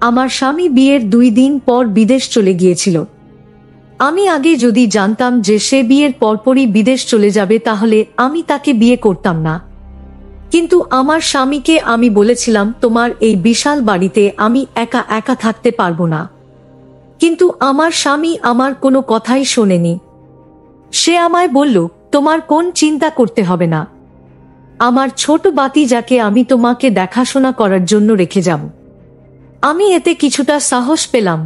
আমার স্বামী বিয়ের 2 দিন পর বিদেশ চলে গিয়েছিল। আমি আগে যদি জানতাম যে সে বিয়ের পরপরই বিদেশ চলে যাবে তাহলে আমি তাকে বিয়ে করতাম না। কিন্তু আমার স্বামীকে আমি বলেছিলাম, তোমার এই বিশাল বাড়িতে আমি একা একা থাকতে পারবো না। কিন্তু আমার স্বামী আমার কোনো কথাই শোনেনি। সে আমায় বলল, তোমার কোন চিন্তা করতে হবে না, আমার ছোট বাতি যাকে আমি তোমাকে দেখাশোনা করার জন্য রেখে যাব। আমি এতে কিছুটা সাহস পেলাম।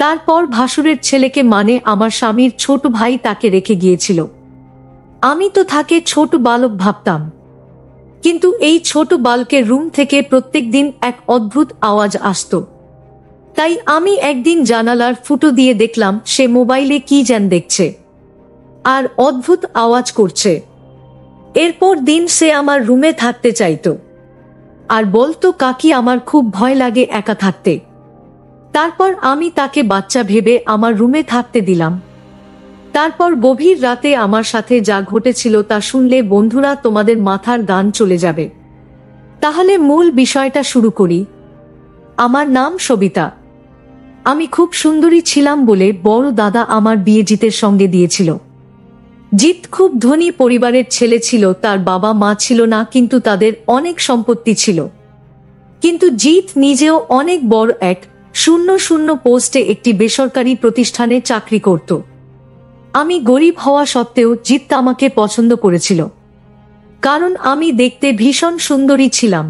তারপর ভাসুরের ছেলেকে মানে আমার স্বামীর ছোট ভাই তাকে রেখে গিয়েছিল। আমি তো তাকে ছোট বালক ভাবতাম, কিন্তু এই ছোট বালকের রুম থেকে প্রত্যেকদিন এক অদ্ভুত আওয়াজ আসত। তাই আমি একদিন জানালার ফুটো দিয়ে দেখলাম সে মোবাইলে কি যেন দেখছে আর অদ্ভুত আওয়াজ করছে। এরপর দিন সে আমার রুমে থাকতে চাইতো আর বলতো, কাকি আমার খুব ভয় লাগে একা থাকতে। তারপর আমি তাকে বাচ্চা ভেবে আমার রুমে থাকতে দিলাম। তারপর গভীর রাতে আমার সাথে যা ঘটেছিল তা শুনলে বন্ধুরা তোমাদের মাথার গান চলে যাবে। তাহলে মূল বিষয়টা শুরু করি। আমার নাম সবিতা। আমি খুব সুন্দরী ছিলাম বলে বড় দাদা আমার বিয়ে জিতের সঙ্গে দিয়েছিল। জিত খুব ধনী পরিবারের ছেলে ছিল, তার বাবা মা ছিল না, কিন্তু তাদের অনেক সম্পত্তি ছিল। কিন্তু জিত নিজেও অনেক বড় এক 00 পোস্টে একটি বেসরকারি প্রতিষ্ঠানে চাকরি করত। আমি গরিব হওয়া সত্ত্বেও জিত আমাকে পছন্দ করেছিল, কারণ আমি দেখতে ভীষণ সুন্দরী ছিলাম।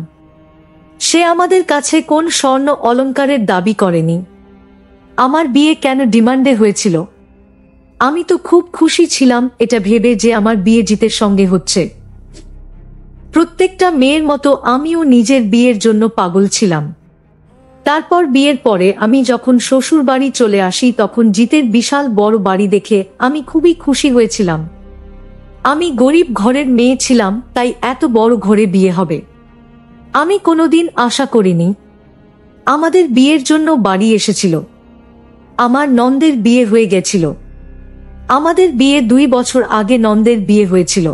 সে আমাদের কাছে কোন স্বর্ণ অলংকারের দাবি করেনি। আমার বিয়ে কেন ডিমান্ডে হয়েছিল? আমি তো খুব খুশি ছিলাম এটা ভেবে যে আমার বিয়ে জিতের সঙ্গে হচ্ছে। প্রত্যেকটা মেয়ের মতো আমিও নিজের বিয়ের জন্য পাগল ছিলাম। তারপর বিয়ের পরে আমি যখন শ্বশুর বাড়ি চলে আসি তখন জিতের বিশাল বড় বাড়ি দেখে আমি খুবই খুশি হয়েছিলাম। আমি গরিব ঘরের মেয়ে ছিলাম, তাই এত বড় ঘরে বিয়ে হবে আমি কোনোদিন আশা করিনি। আমাদের বিয়ের জন্য বাড়ি এসেছিল। আমার নন্দের বিয়ে হয়ে গেছিল। আমাদের বিয়ে 2 বছর আগে নন্দের বিয়ে হয়েছিল।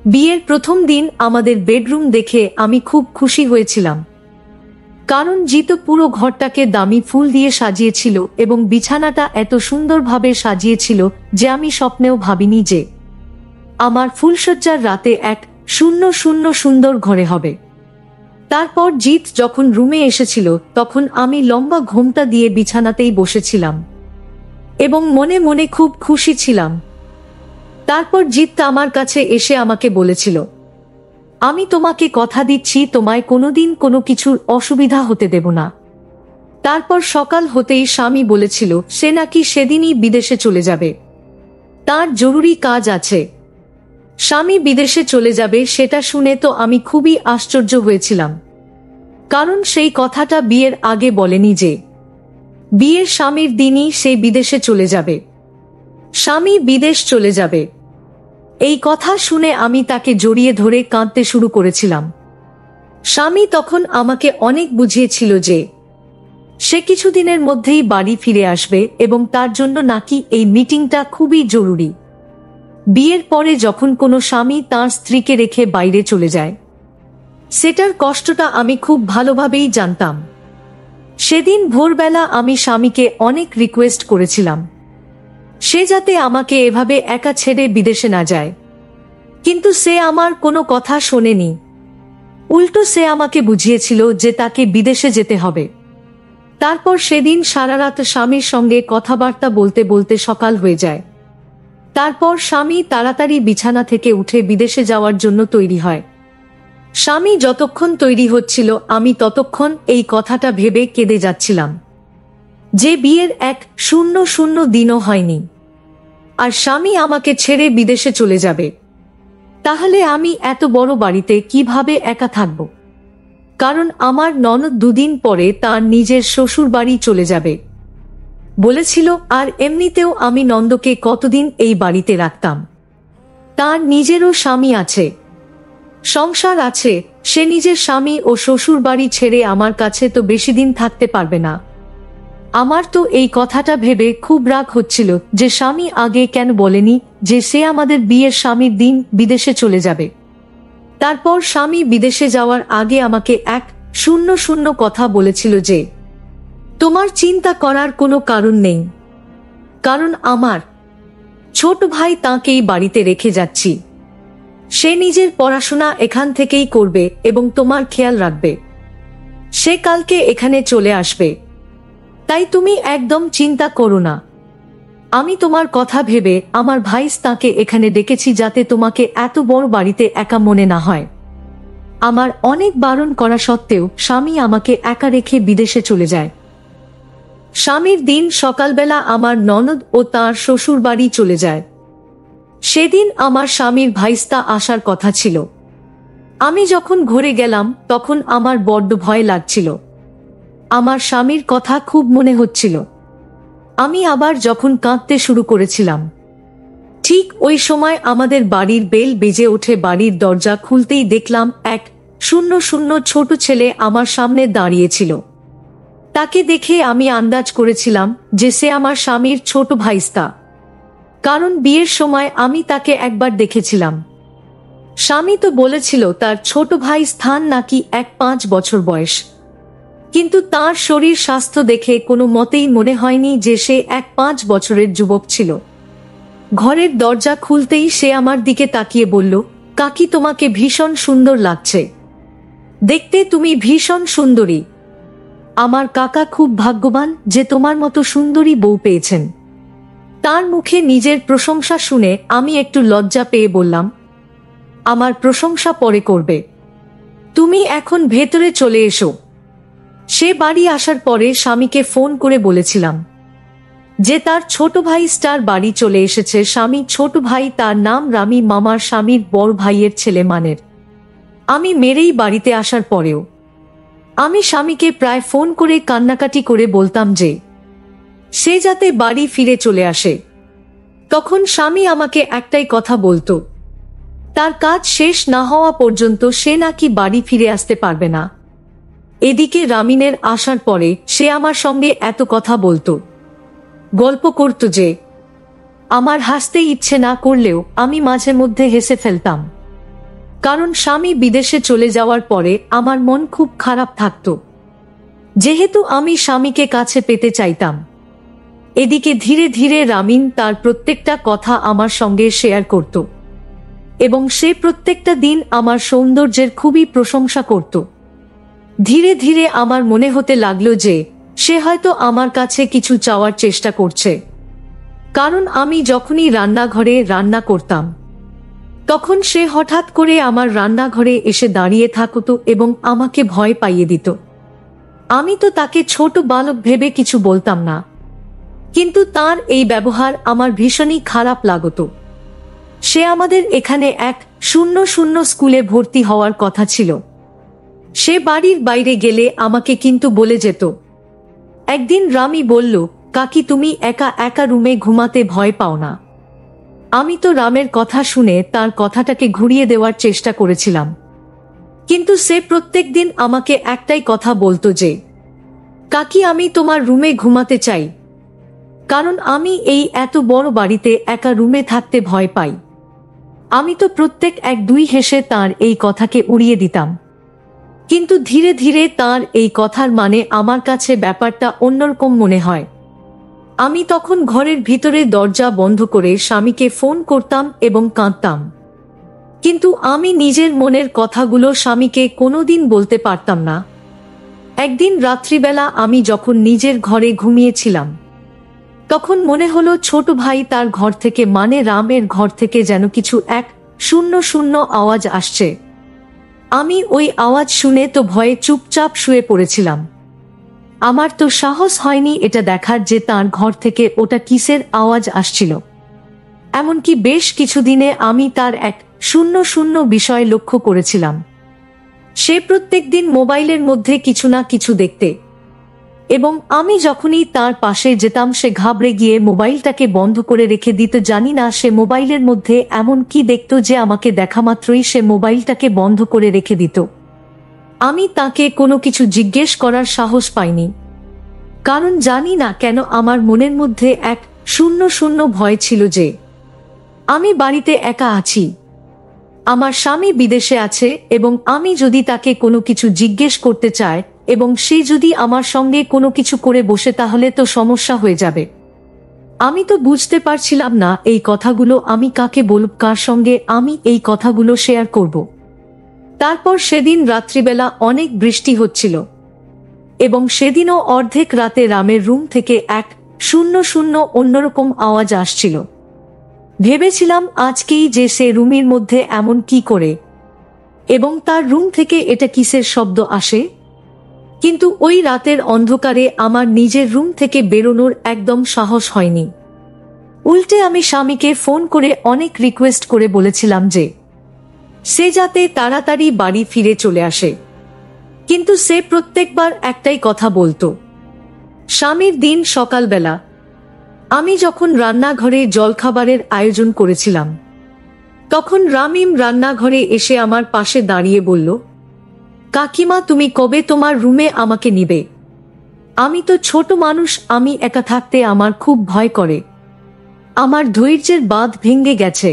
বিয়ের প্রথম দিন আমাদের বেডরুম দেখে আমি খুব খুশি হয়েছিলাম, কারণ জিত পুরো ঘরটাকে দামি ফুল দিয়ে সাজিয়েছিল এবং বিছানাটা এত সুন্দরভাবে সাজিয়েছিল যে আমি স্বপ্নেও ভাবিনি যে আমার ফুলসজ্জার রাতে এক 00 সুন্দর ঘরে হবে। তারপর জিত যখন রুমে এসেছিল তখন আমি লম্বা ঘোমটা দিয়ে বিছানাতেই বসেছিলাম এবং মনে মনে খুব খুশি ছিলাম। তারপর জিত আমার কাছে এসে আমাকে বলেছিল, আমি তোমাকে কথা দিচ্ছি তোমায় কোনোদিন কোনো কিছুর অসুবিধা হতে দেব না। তারপর সকাল হতেই স্বামী বলেছিল সে নাকি সেদিনই বিদেশে চলে যাবে, তার জরুরি কাজ আছে। স্বামী বিদেশে চলে যাবে সেটা শুনে তো আমি খুবই আশ্চর্য হয়েছিলাম, কারণ সেই কথাটা বিয়ের আগে বলেনি যে বিয়ের স্বামীর দিনই সে বিদেশে চলে যাবে। স্বামী বিদেশ চলে যাবে এই কথা শুনে আমি তাকে জড়িয়ে ধরে কাঁদতে শুরু করেছিলাম। স্বামী তখন আমাকে অনেক বুঝিয়েছিল যে সে কিছুদিনের মধ্যেই বাড়ি ফিরে আসবে এবং তার জন্য নাকি এই মিটিংটা খুবই জরুরি। বিয়ের পরে যখন কোনো স্বামী তার স্ত্রীকে রেখে বাইরে চলে যায় সেটার কষ্টটা আমি খুব ভালোভাবেই জানতাম। সেদিন ভোরবেলা আমি স্বামীকে অনেক রিকোয়েস্ট করেছিলাম সে যাতে আমাকে এভাবে একা ছেড়ে বিদেশে না যায়, কিন্তু সে আমার কোনো কথা শোনেনি। উল্টো সে আমাকে বুঝিয়েছিল যে তাকে বিদেশে যেতে হবে। তারপর সেদিন সারা রাত স্বামীর সঙ্গে কথাবার্তা বলতে বলতে সকাল হয়ে যায়। তারপর স্বামী তাড়াতাড়ি বিছানা থেকে উঠে বিদেশে যাওয়ার জন্য তৈরি হয়। স্বামী যতক্ষণ তৈরি হচ্ছিল আমি ততক্ষণ এই কথাটা ভেবে কেঁদে যাচ্ছিলাম যে বিয়ের এক 00 দিনও হয়নি আর স্বামী আমাকে ছেড়ে বিদেশে চলে যাবে। তাহলে আমি এত বড় বাড়িতে কিভাবে একা থাকব? কারণ আমার ননদ 2 দিন পরে তার নিজের শ্বশুর বাড়ি চলে যাবে বলেছিল, আর এমনিতেও আমি নন্দকে কতদিন এই বাড়িতে রাখতাম। তার নিজেরও স্বামী আছে, সংসার আছে। সে নিজের স্বামী ও শ্বশুর বাড়ি ছেড়ে আমার কাছে তো বেশি দিন থাকতে পারবে না। আমার তো এই কথাটা ভেবে খুব রাগ হচ্ছিল যে স্বামী আগে কেন বলেনি যে সে আমাদের বিয়ের স্বামীর দিন বিদেশে চলে যাবে। তারপর স্বামী বিদেশে যাওয়ার আগে আমাকে এক শূন্য শূন্য কথা বলেছিল যে তোমার চিন্তা করার কোনো কারণ নেই, কারণ আমার ছোট ভাই তাঁকেই বাড়িতে রেখে যাচ্ছি। সে নিজের পড়াশোনা এখান থেকেই করবে এবং তোমার খেয়াল রাখবে। সে কালকে এখানে চলে আসবে, তাই তুমি একদম চিন্তা করো না। আমি তোমার কথা ভেবে আমার ভাইস তাকে এখানে ডেকেছি যাতে তোমাকে এত বড় বাড়িতে একা মনে না হয়। আমার অনেক বারণ করা সত্ত্বেও স্বামী আমাকে একা রেখে বিদেশে চলে যায়। স্বামীর দিন সকালবেলা আমার ননদ ও তার শ্বশুর বাড়ি চলে যায়। সেদিন আমার স্বামীর ভাইস্তা আসার কথা ছিল। আমি যখন ঘরে গেলাম তখন আমার বড্ড ভয় লাগছিল। আমার স্বামীর কথা খুব মনে হচ্ছিল। আমি আবার যখন কাঁদতে শুরু করেছিলাম, ঠিক ওই সময় আমাদের বাড়ির বেল বেজে ওঠে। বাড়ির দরজা খুলতেই দেখলাম এক শূন্য শূন্য ছোট ছেলে আমার সামনে দাঁড়িয়েছিল। তাকে দেখে আমি আন্দাজ করেছিলাম যে সে আমার স্বামীর ছোট ভাইস্তা, কারণ বিয়ের সময় আমি তাকে একবার দেখেছিলাম। স্বামী তো বলেছিল তার ছোট ভাই স্থান নাকি 5 বছর বয়স, কিন্তু তার শরীর স্বাস্থ্য দেখে কোনো মতেই মনে হয়নি যে সে 5 বছরের যুবক ছিল। ঘরের দরজা খুলতেই সে আমার দিকে তাকিয়ে বলল, কাকি তোমাকে ভীষণ সুন্দর লাগছে, দেখতে তুমি ভীষণ সুন্দরী। আমার কাকা খুব ভাগ্যবান যে তোমার মতো সুন্দরী বউ পেয়েছেন। তার মুখে নিজের প্রশংসা শুনে আমি একটু লজ্জা পেয়ে বললাম, আমার প্রশংসা পরে করবে, তুমি এখন ভেতরে চলে এসো। সে বাড়ি আসার পরে স্বামীকে ফোন করে বলেছিলাম যে তার ছোট ভাই স্টার বাড়ি চলে এসেছে। স্বামী ছোট ভাই, তার নাম রামি, মামার স্বামীর বড় ভাইয়ের ছেলে মানের। আমি মেরেই বাড়িতে আসার পরেও আমি স্বামীকে প্রায় ফোন করে কান্নাকাটি করে বলতাম যে সে যাতে বাড়ি ফিরে চলে আসে। তখন স্বামী আমাকে একটাই কথা বলতো, তার কাজ শেষ না হওয়া পর্যন্ত সে নাকি বাড়ি ফিরে আসতে পারবে না। এদিকে রামিনের আসার পরে সে আমার সঙ্গে এত কথা বলতো, গল্প করত যে আমার হাসতে ইচ্ছে না করলেও আমি মাঝে মধ্যে হেসে ফেলতাম, কারণ স্বামী বিদেশে চলে যাওয়ার পরে আমার মন খুব খারাপ থাকত, যেহেতু আমি স্বামীকে কাছে পেতে চাইতাম। এদিকে ধীরে ধীরে রামিন তার প্রত্যেকটা কথা আমার সঙ্গে শেয়ার করত এবং সে প্রত্যেকটা দিন আমার সৌন্দর্যের খুবই প্রশংসা করত। ধীরে ধীরে আমার মনে হতে লাগলো যে সে হয়তো আমার কাছে কিছু চাওয়ার চেষ্টা করছে, কারণ আমি যখনই রান্নাঘরে রান্না করতাম তখন সে হঠাৎ করে আমার রান্নাঘরে এসে দাঁড়িয়ে থাকতো এবং আমাকে ভয় পাইয়ে দিত। আমি তো তাকে ছোট বালক ভেবে কিছু বলতাম না, কিন্তু তার এই ব্যবহার আমার ভীষণই খারাপ লাগতো। সে আমাদের এখানে 100 স্কুলে ভর্তি হওয়ার কথা ছিল। সে বাড়ির বাইরে গেলে আমাকে কিন্তু বলে যেত। একদিন রামি বলল, কাকি তুমি একা একা রুমে ঘুমাতে ভয় পাও না? আমি তো রামের কথা শুনে তার কথাটাকে ঘুরিয়ে দেওয়ার চেষ্টা করেছিলাম, কিন্তু সে প্রত্যেকদিন আমাকে একটাই কথা বলতো যে কাকি আমি তোমার রুমে ঘুমাতে চাই, কারণ আমি এই এত বড় বাড়িতে একা রুমে থাকতে ভয় পাই। আমি তো প্রত্যেক 1-2 হেসে তার এই কথাকে উড়িয়ে দিতাম, কিন্তু ধীরে ধীরে তার এই কথার মানে আমার কাছে ব্যাপারটা অন্যরকম মনে হয়। আমি তখন ঘরের ভিতরে দরজা বন্ধ করে স্বামীকে ফোন করতাম এবং কাঁদতাম, কিন্তু আমি নিজের মনের কথাগুলো স্বামীকে কোনোদিন বলতে পারতাম না। একদিন রাত্রিবেলা আমি যখন নিজের ঘরে ঘুমিয়েছিলাম তখন মনে হলো ছোট ভাই তার ঘর থেকে, মানে রামের ঘর থেকে যেন কিছু 100 আওয়াজ আসছে। আমি ওই আওয়াজ শুনে তো ভয়ে চুপচাপ শুয়ে পড়েছিলাম। আমার তো সাহস হয়নি এটা দেখার যে তার ঘর থেকে ওটা কিসের আওয়াজ আসছিল। এমনকি বেশ কিছুদিনে আমি তার 100 বিষয় লক্ষ্য করেছিলাম। সে প্রত্যেকদিন মোবাইলের মধ্যে কিছু না কিছু দেখতে, এবং আমি যখনই তার পাশে যেতাম সে ঘাবড়ে গিয়ে মোবাইলটাকে বন্ধ করে রেখে দিত। জানি না সে মোবাইলের মধ্যে এমন কি দেখত যে আমাকে দেখা মাত্রই সে মোবাইলটাকে বন্ধ করে রেখে দিত। আমি তাকে কোনো কিছু জিজ্ঞেস করার সাহস পাইনি, কারণ জানি না কেন আমার মনের মধ্যে 100 ভয় ছিল যে আমি বাড়িতে একা আছি আমার স্বামী বিদেশে আছে এবং আমি যদি তাকে কোনো কিছু জিজ্ঞেস করতে চাই এবং সে যদি আমার সঙ্গে কোনো কিছু করে বসে তাহলে তো সমস্যা হয়ে যাবে। আমি তো বুঝতে পারছিলাম না এই কথাগুলো আমি কাকে বলব, কার সঙ্গে আমি এই কথাগুলো শেয়ার করব। তারপর সেদিন রাত্রিবেলা অনেক বৃষ্টি হচ্ছিল এবং সেদিনও অর্ধেক রাতে রামের রুম থেকে এক শূন্য শূন্য অন্যরকম আওয়াজ আসছিল। ভেবেছিলাম আজকেই যে সে রুমের মধ্যে এমন কি করে এবং তার রুম থেকে এটা কিসের শব্দ আসে। কিন্তু ওই রাতের অন্ধকারে আমার নিজের রুম থেকে বেরোনোর একদম সাহস হয়নি। উল্টে আমি স্বামীকে ফোন করে অনেক রিকোয়েস্ট করে বলেছিলাম যে সে যাতে তাড়াতাড়ি বাড়ি ফিরে চলে আসে, কিন্তু সে প্রত্যেকবার একটাই কথা বলতো। স্বামীর দিন সকালবেলা আমি যখন রান্নাঘরে জলখাবারের আয়োজন করেছিলাম, তখন রামিম রান্নাঘরে এসে আমার পাশে দাঁড়িয়ে বলল, কাকিমা তুমি কবে তোমার রুমে আমাকে নিবে? আমি তো ছোট মানুষ, আমি একা থাকতে আমার খুব ভয় করে। আমার ধৈর্যের বাঁধ ভেঙে গেছে।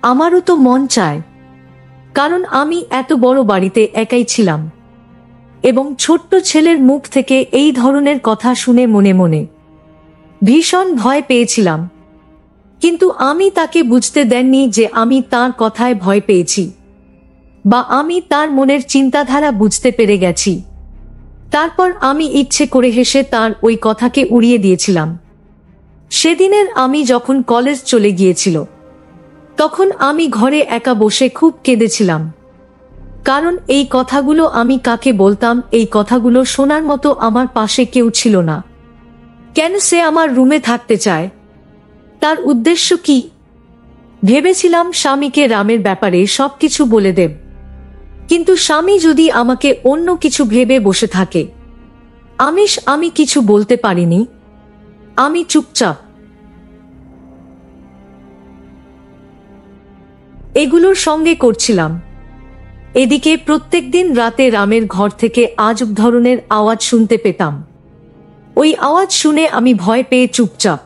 আমারও তো মন চায়, কারণ আমি এত বড় বাড়িতে একাই ছিলাম এবং ছোট্ট ছেলের মুখ থেকে এই ধরনের কথা শুনে মনে মনে ভীষণ ভয় পেয়েছিলাম। কিন্তু আমি তাকে বুঝতে দেননি যে আমি তার কথায় ভয় পেয়েছি বা আমি তার মনের চিন্তাধারা বুঝতে পেরে গেছি। তারপর আমি ইচ্ছে করে হেসে তার ওই কথাকে উড়িয়ে দিয়েছিলাম। সেদিনের আমি যখন কলেজ চলে গিয়েছিল, তখন আমি ঘরে একা বসে খুব কেঁদেছিলাম, কারণ এই কথাগুলো আমি কাকে বলতাম? এই কথাগুলো শোনার মতো আমার পাশে কেউ ছিল না। কেন সে আমার রুমে থাকতে চায়? তার উদ্দেশ্য কি? ভেবেছিলাম স্বামীকে রামের ব্যাপারে সবকিছু বলে দেব, কিন্তু স্বামী যদি আমাকে অন্য কিছু ভেবে বসে থাকে। আমি কিছু বলতে পারিনি। আমি চুপচাপ এগুলোর সঙ্গে করছিলাম। এদিকে প্রত্যেকদিন রাতে রামের ঘর থেকে আজব ধরনের আওয়াজ শুনতে পেতাম। ওই আওয়াজ শুনে আমি ভয় পেয়ে চুপচাপ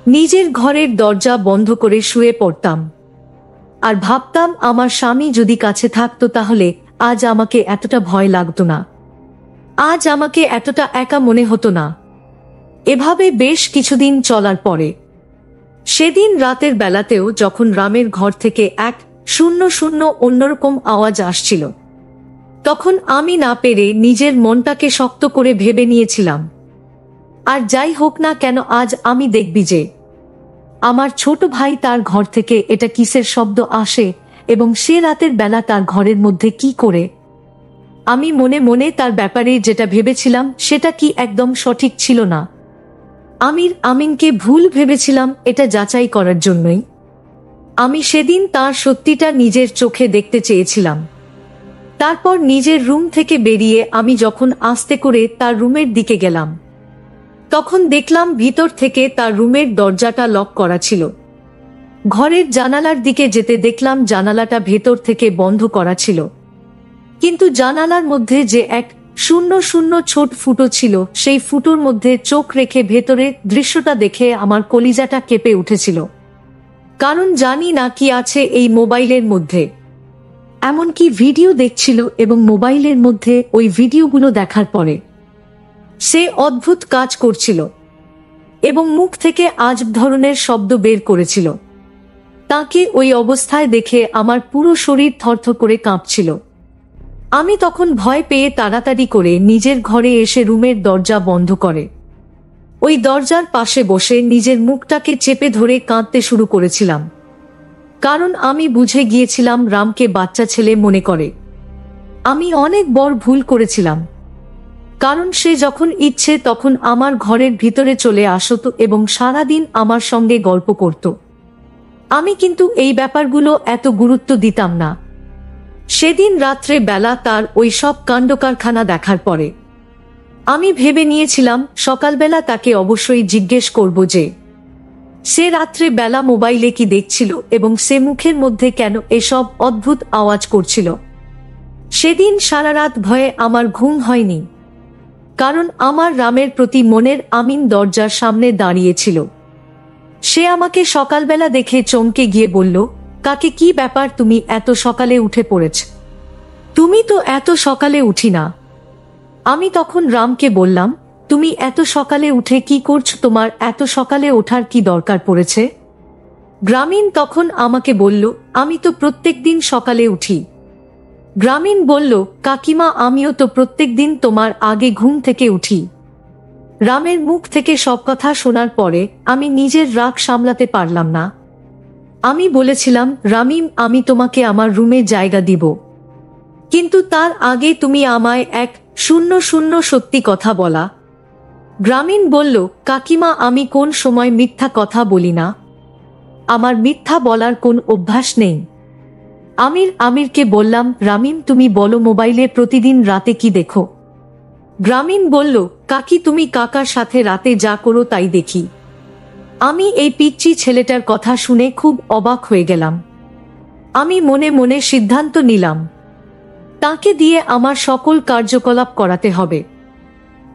নিজের ঘরের দরজা বন্ধ করে শুয়ে পড়তাম আর ভাবতাম আমার স্বামী যদি কাছে থাকতো তাহলে আজ আমাকে এতটা ভয় লাগতো না, আজ আমাকে এতটা একা মনে হতো না। এভাবে বেশ কিছুদিন চলার পরে সেদিন রাতের বেলাতেও যখন রামের ঘর থেকে এক শূন্য শূন্য অন্যরকম আওয়াজ আসছিল, তখন আমি না পেরে নিজের মনটাকে শক্ত করে ভেবে নিয়েছিলাম, আর যাই হোক না কেন আজ আমি দেখবি যে আমার ছোট ভাই তার ঘর থেকে এটা কিসের শব্দ আসে এবং সে রাতের বেলা তার ঘরের মধ্যে কি করে। আমি মনে মনে তার ব্যাপারে যেটা ভেবেছিলাম সেটা কি একদম সঠিক ছিল না। আমিনকে ভুল ভেবেছিলাম, এটা যাচাই করার জন্যই আমি সেদিন তার সত্যিটা নিজের চোখে দেখতে চেয়েছিলাম। তারপর নিজের রুম থেকে বেরিয়ে আমি যখন আস্তে করে তার রুমের দিকে গেলাম, তখন দেখলাম ভিতর থেকে তার রুমের দরজাটা লক করা ছিল। ঘরের জানালার দিকে যেতে দেখলাম জানালাটা ভেতর থেকে বন্ধ করা ছিল, কিন্তু জানালার মধ্যে যে এক শূন্য শূন্য ছোট ফুটো ছিল, সেই ফুটোর মধ্যে চোখ রেখে ভেতরের দৃশ্যটা দেখে আমার কলিজাটা কেঁপে উঠেছিল। কারণ জানি না কি আছে এই মোবাইলের মধ্যে। এমনকি ভিডিও দেখছিল এবং মোবাইলের মধ্যে ওই ভিডিওগুলো দেখার পরে সে অদ্ভুত কাজ করছিল এবং মুখ থেকে আজব ধরনের শব্দ বের করেছিল। তাকে ওই অবস্থায় দেখে আমার পুরো শরীর থরথর করে কাঁপছিল। আমি তখন ভয় পেয়ে তাড়াতাড়ি করে নিজের ঘরে এসে রুমের দরজা বন্ধ করে ওই দরজার পাশে বসে নিজের মুখটাকে চেপে ধরে কাঁদতে শুরু করেছিলাম, কারণ আমি বুঝে গিয়েছিলাম রামকে বাচ্চা ছেলে মনে করে। আমি অনেক বড় ভুল করেছিলাম, কারণ সে যখন ইচ্ছে তখন আমার ঘরের ভিতরে চলে আসতো এবং সারাদিন আমার সঙ্গে গল্প করত। আমি কিন্তু এই ব্যাপারগুলো এত গুরুত্ব দিতাম না। সেদিন রাত্রে বেলা তার ওই সব কাণ্ডকারখানা দেখার পরে আমি ভেবে নিয়েছিলাম সকালবেলা তাকে অবশ্যই জিজ্ঞেস করব যে সে রাত্রে বেলা মোবাইলে কি দেখছিল এবং সে মুখের মধ্যে কেন এসব অদ্ভুত আওয়াজ করছিল। সেদিন সারা রাত ভয়ে আমার ঘুম হয়নি। কারণ আমার রামের প্রতি মনের আমিন দরজার সামনে দাঁড়িয়েছিল। সে আমাকে সকালবেলা দেখে চমকে গিয়ে বলল, কাকে, কি ব্যাপার, তুমি এত সকালে উঠে পড়েছ? তুমি তো এত সকালে উঠি না। আমি তখন রামকে বললাম, তুমি এত সকালে উঠে কি করছো? তোমার এত সকালে ওঠার কি দরকার পড়েছে? গ্রামীণ তখন আমাকে বলল, আমি তো প্রত্যেক দিন সকালে উঠি। গ্রামীণ বলল, কাকিমা, আমিও তো প্রত্যেক দিন তোমার আগে ঘুম থেকে উঠি। রামের মুখ থেকে সব কথা শোনার পরে আমি নিজের রাগ সামলাতে পারলাম না। আমি বলেছিলাম, রামিম, আমি তোমাকে আমার রুমে জায়গা দিব, কিন্তু তার আগে তুমি আমায় এক শূন্য শূন্য সত্যি কথা বলা। গ্রামীণ বলল, কাকিমা, আমি কোন সময় মিথ্যা কথা বলি না। আমার মিথ্যা বলার কোন অভ্যাস নেই। আমিরকে বললাম, রামিম, তুমি বলো, মোবাইলে প্রতিদিন রাতে কি দেখো? গ্রামীণ বলল, কাকি, তুমি কাকার সাথে রাতে যা করো তাই দেখি। আমি এই পিচ্চি ছেলেটার কথা শুনে খুব অবাক হয়ে গেলাম। আমি মনে মনে সিদ্ধান্ত নিলাম, তাকে দিয়ে আমার সকল কার্যকলাপ করাতে হবে।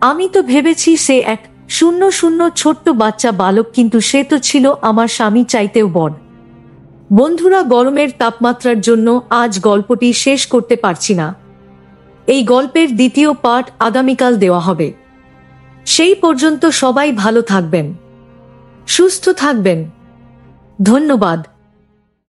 আমি তো ভেবেছি সে এক শূন্য শূন্য ছোট্ট বাচ্চা বালক, কিন্তু সে তো ছিল আমার স্বামী চাইতেও বড়। বন্ধুরা, গরমের তাপমাত্রার জন্য আজ গল্পটি শেষ করতে পারছি না। এই গল্পের দ্বিতীয় পার্ট আগামীকাল দেওয়া হবে। সেই পর্যন্ত সবাই ভালো থাকবেন, সুস্থ থাকবেন। ধন্যবাদ।